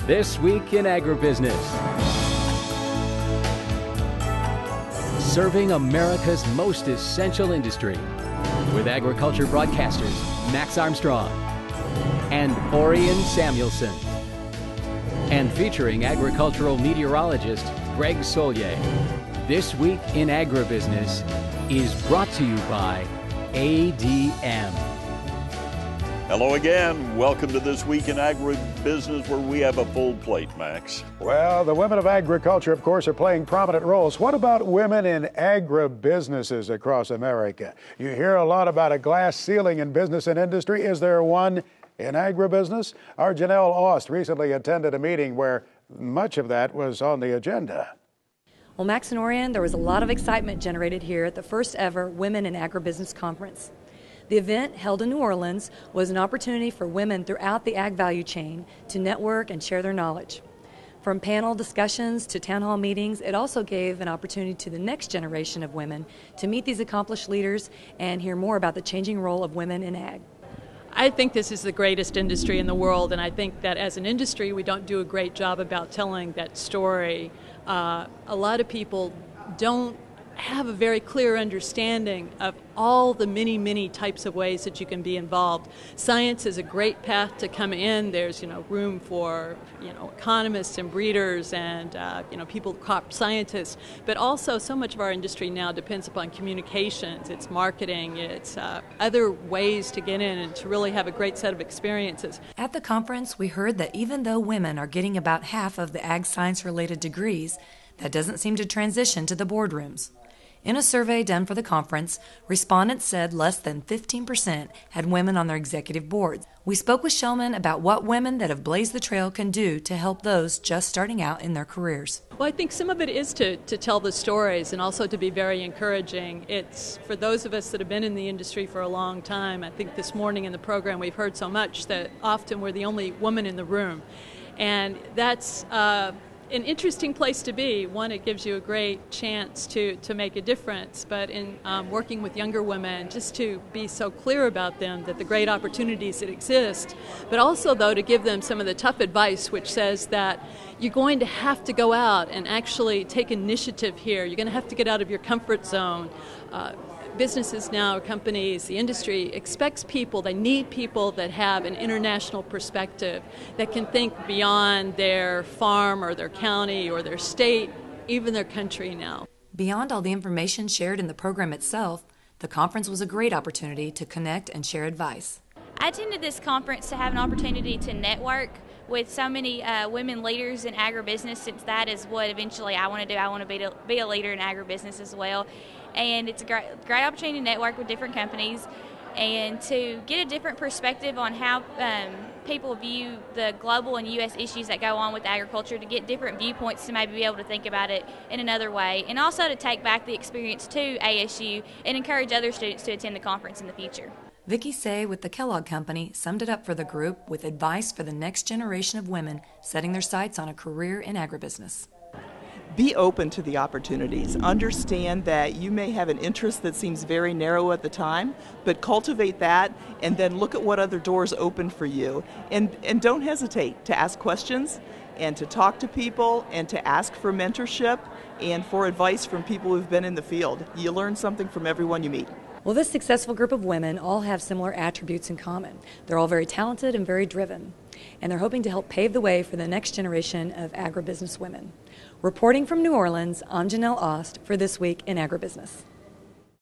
This Week in Agribusiness. Serving America's most essential industry with agriculture broadcasters Max Armstrong and Orion Samuelson. And featuring agricultural meteorologist Greg Solier. This Week in Agribusiness is brought to you by ADM. Hello again. Welcome to This Week in Agribusiness, where we have a full plate, Max. Well, the women of agriculture, of course, are playing prominent roles. What about women in agribusinesses across America? You hear a lot about a glass ceiling in business and industry. Is there one in agribusiness? Our Janelle Aust recently attended a meeting where much of that was on the agenda. Well, Max and Orion, there was a lot of excitement generated here at the first ever Women in Agribusiness Conference. The event, held in New Orleans, was an opportunity for women throughout the ag value chain to network and share their knowledge. From panel discussions to town hall meetings, it also gave an opportunity to the next generation of women to meet these accomplished leaders and hear more about the changing role of women in ag. I think this is the greatest industry in the world, and I think that as an industry we don't do a great job about telling that story. A lot of people don't have a very clear understanding of all the many types of ways that you can be involved. Science is a great path to come in. There's room for economists and breeders and people, crop scientists, but also so much of our industry now depends upon communications, it's marketing, it's other ways to get in and to really have a great set of experiences. At the conference, we heard that even though women are getting about half of the ag science related degrees, that doesn't seem to transition to the boardrooms. In a survey done for the conference, respondents said less than 15% had women on their executive boards. We spoke with showmen about what women that have blazed the trail can do to help those just starting out in their careers. Well, I think some of it is to tell the stories and also to be very encouraging. It's for those of us that have been in the industry for a long time. I think this morning in the program we've heard so much that often we're the only woman in the room. And that's an interesting place to be. One, it gives you a great chance to make a difference, but in working with younger women, just to be so clear about them that the great opportunities that exist, but also, though, to give them some of the tough advice, which says that you're going to have to go out and actually take initiative here. You're going to have to get out of your comfort zone. Businesses now, companies, the industry expects people, they need people that have an international perspective, that can think beyond their farm or their county or their state, even their country now. Beyond all the information shared in the program itself, the conference was a great opportunity to connect and share advice. I attended this conference to have an opportunity to network with so many women leaders in agribusiness, since that is what eventually I want to do. I want to be a leader in agribusiness as well. And it's a great opportunity to network with different companies and to get a different perspective on how people view the global and U.S. issues that go on with agriculture, to get different viewpoints to maybe be able to think about it in another way, and also to take back the experience to ASU and encourage other students to attend the conference in the future. Vicki Say with the Kellogg Company summed it up for the group with advice for the next generation of women setting their sights on a career in agribusiness. Be open to the opportunities. Understand that you may have an interest that seems very narrow at the time, but cultivate that and then look at what other doors open for you. And don't hesitate to ask questions and to talk to people and to ask for mentorship and for advice from people who've been in the field. You learn something from everyone you meet. Well, this successful group of women all have similar attributes in common. They're all very talented and very driven, and they're hoping to help pave the way for the next generation of agribusiness women. Reporting from New Orleans, I'm Janelle Aust for This Week in Agribusiness.